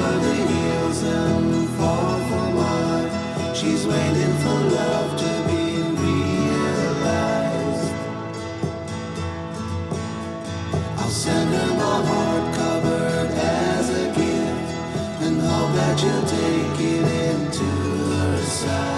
over the hills and fall from what she's waiting for love to be realized. I'll send her my heart covered as a gift and hope that you'll take it into her side.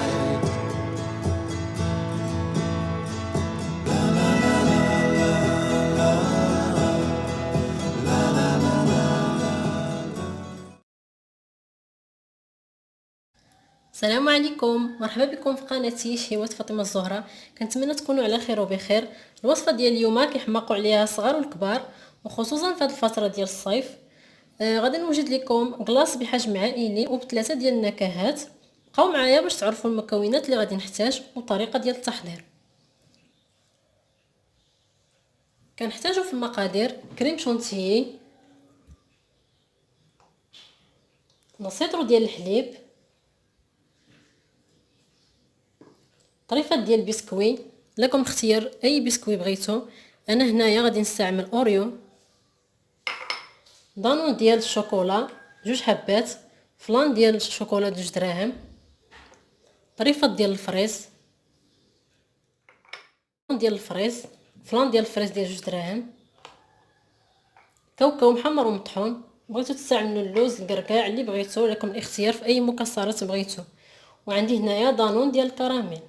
السلام عليكم، مرحبا بكم في قناتي شهيوات فاطمه الزهراء. كنتمنى تكونوا على خير وبخير. الوصفه ديال اليوم كيحماقوا عليها الصغار والكبار، وخصوصا في هذه الفتره ديال الصيف. غادي نوجد لكم كلاص بحجم عائلي وبثلاثه ديال النكهات. بقاو معايا باش تعرفوا المكونات اللي غادي نحتاج والطريقه ديال التحضير. كنحتاجوا في المقادير كريم شونتيي، نصيطرو ديال الحليب، طريفات ديال البسكوي. لكم اختيار اي بسكوي بغيتو. انا هنايا غادي نستعمل اوريو، دانون ديال الشوكولا 2 حبات، فلان ديال الشوكولا 2 دراهم، طريفات ديال الفريز فلان ديال الفريز ديال 2 دراهم، كاوكاو محمر ومطحون. بغيتو تستعملوا اللوز الكركاع اللي بغيتو، لكم الاختيار في اي مكسرات بغيتو. وعندي هنايا دانون ديال الكراميل.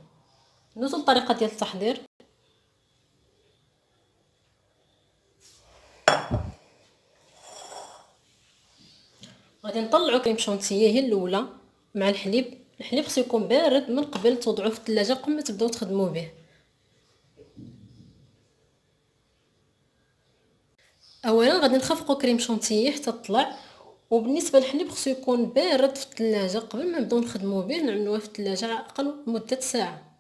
ندوزو الطريقه ديال التحضير. غادي نطلعوا كريم شونتيي هي الاولى مع الحليب. الحليب خصو يكون بارد من قبل توضعوه في الثلاجه قبل ما تبداو تخدموا به. اولا غادي نخفقوا كريم شونتيي حتى تطلع، وبالنسبه للحليب خصو يكون بارد في الثلاجه قبل ما نبداو نخدموا به. نعملوه في الثلاجه اقل مده ساعه.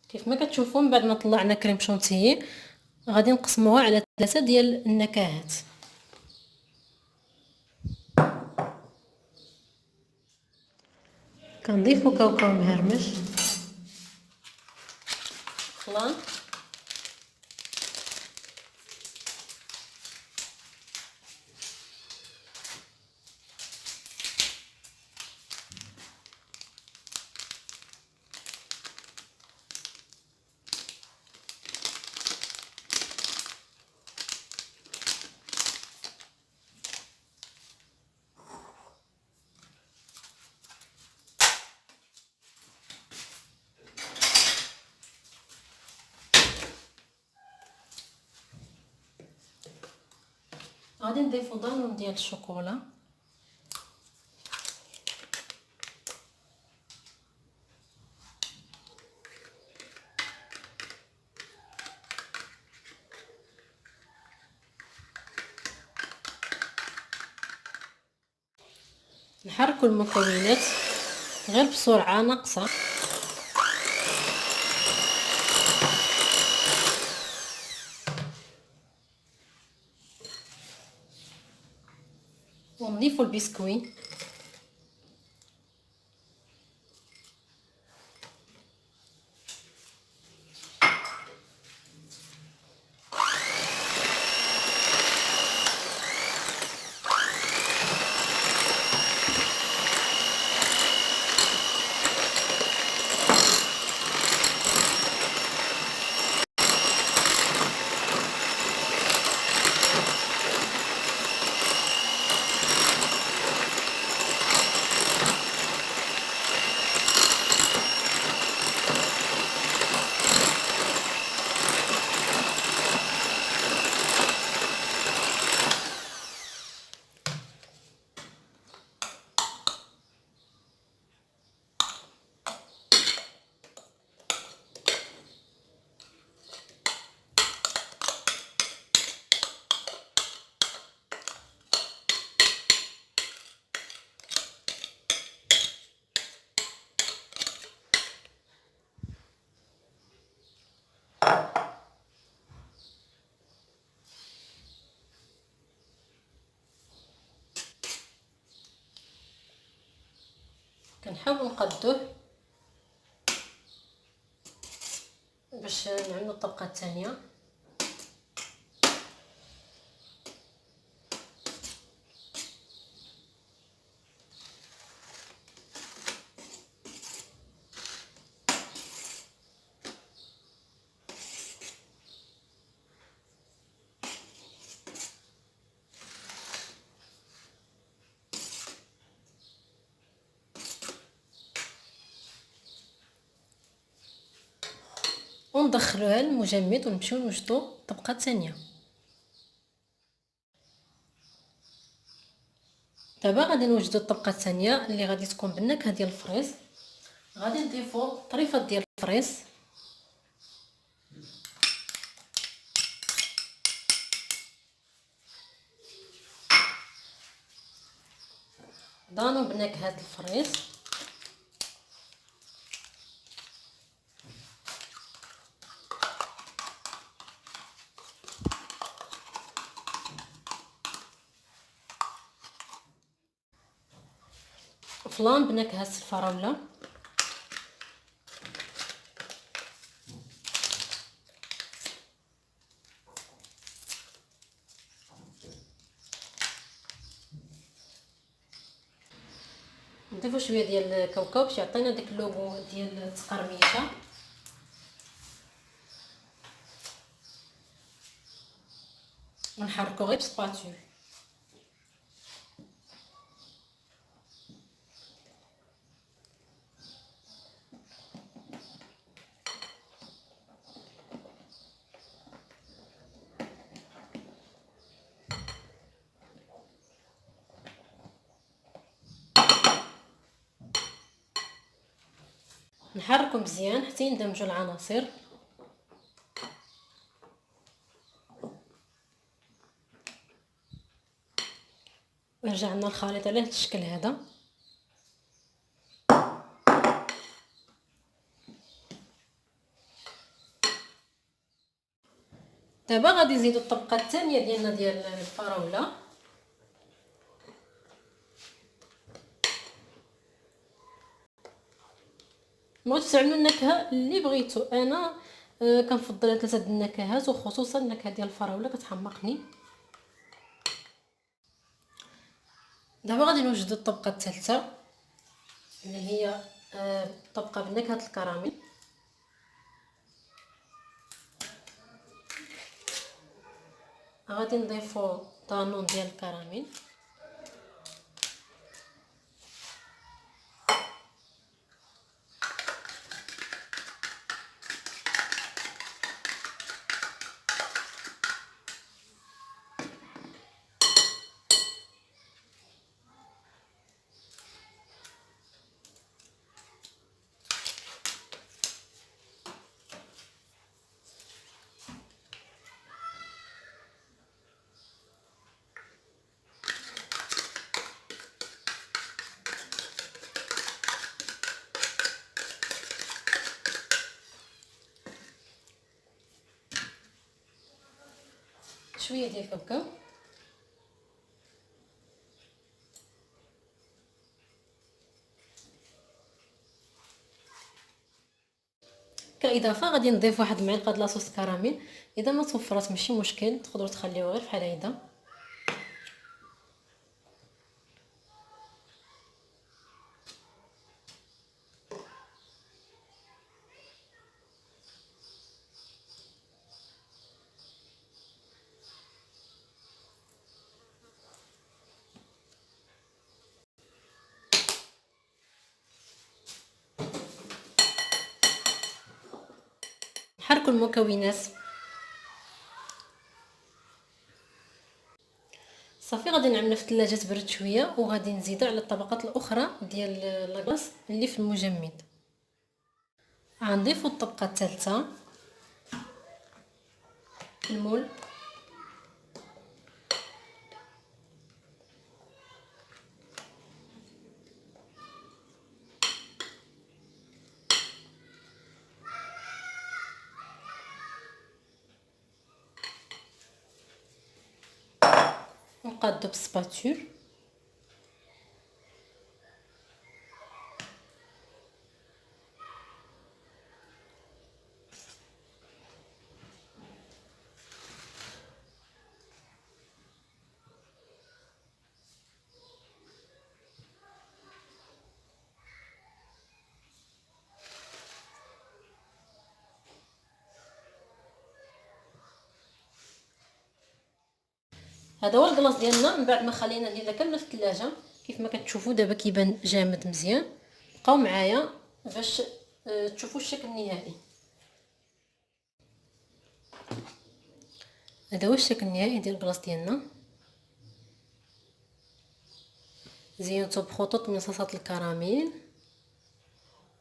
كيف ما كتشوفون بعد ما طلعنا كريم شونتيي غادي نقسموها على 3 ديال النكهات. كنضيفوا كاوكاو مهرمش، خلاط، غادي نضيفو دانون ديال الشوكولا، نحركوا المكونات غير بسرعه ناقصه. ونضيفوا البسكوي. كنحاولوا نقادوه باش نعملوا الطبقه الثانيه. وندخلوها للمجمد ونمشيو نوجدو الطبقه الثانيه. دابا غادي نوجدو الطبقه الثانيه اللي غادي تكون بالنكهه ديال الفريز. غادي نضيفو طريفات ديال الفريز، دانو بنكهه الفريز، فلان بنكهه الفراوله، نضيفو شويه ديال الكاوكاو باش يعطينا داك اللوغو ديال التقرميشه. ونحركو غير بسباتول. نحركو مزيان حتى يندمجوا العناصر. ورجعنا الخليط على هذا الشكل هذا. دابا غادي نزيدو الطبقه الثانيه ديالنا ديال الفراوله. بغيتو تعملوا النكهه اللي بغيتو، انا كنفضل 3 النكهات وخصوصا النكهه ديال الفراوله كتحمقني. دابا غادي نوجدوا الطبقه الثالثه اللي هي طبقه بنكهه الكراميل. غادي نضيفوا طانون ديال الكراميل، شويه ديال الكاوكاو، كاضافه غادي نضيف واحد المعلقه د لاصوص كراميل. اذا ما توفرات ماشي مشكل، تقدروا تخليوه غير بحال هيدا. نحركوا المكونات. صافي غادي نعملها في الثلاجه تبرد شويه، وغادي نزيدها على الطبقات الاخرى ديال لاكلاص اللي في المجمد. غنضيفوا الطبقه الثالثه، المول، نقادو بالسباتول. هذا هو الكلاص ديالنا من بعد ما خلينا ديالنا كامله في الثلاجه. كيف ما كتشوفوا دابا كيبان جامد مزيان. بقاو معايا باش تشوفوا الشكل النهائي. هذا هو الشكل النهائي ديال الكلاص ديالنا. زينته بخطوط من صوصات الكراميل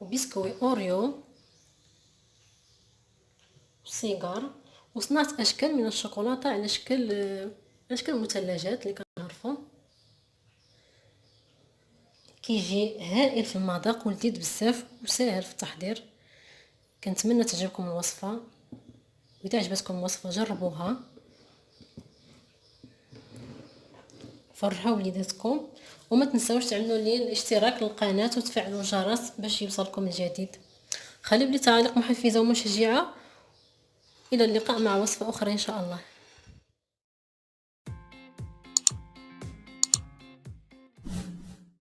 وبسكوي اوريو وسيجار، وصنعت اشكال من الشوكولاته على شكل مثلجات اللي كنعرفوا. كيجي هائل في المذاق ولذيذ بزاف وسهل في التحضير. كنتمنى تعجبكم الوصفه، واذا عجبتكم الوصفه جربوها، فرحوا وليداتكم، وما تنساوش تعملوا لي الاشتراك للقناه وتفعلوا الجرس باش يوصلكم الجديد. خليوا لي تعاليق محفزه ومشجعه. الى اللقاء مع وصفه اخرى ان شاء الله.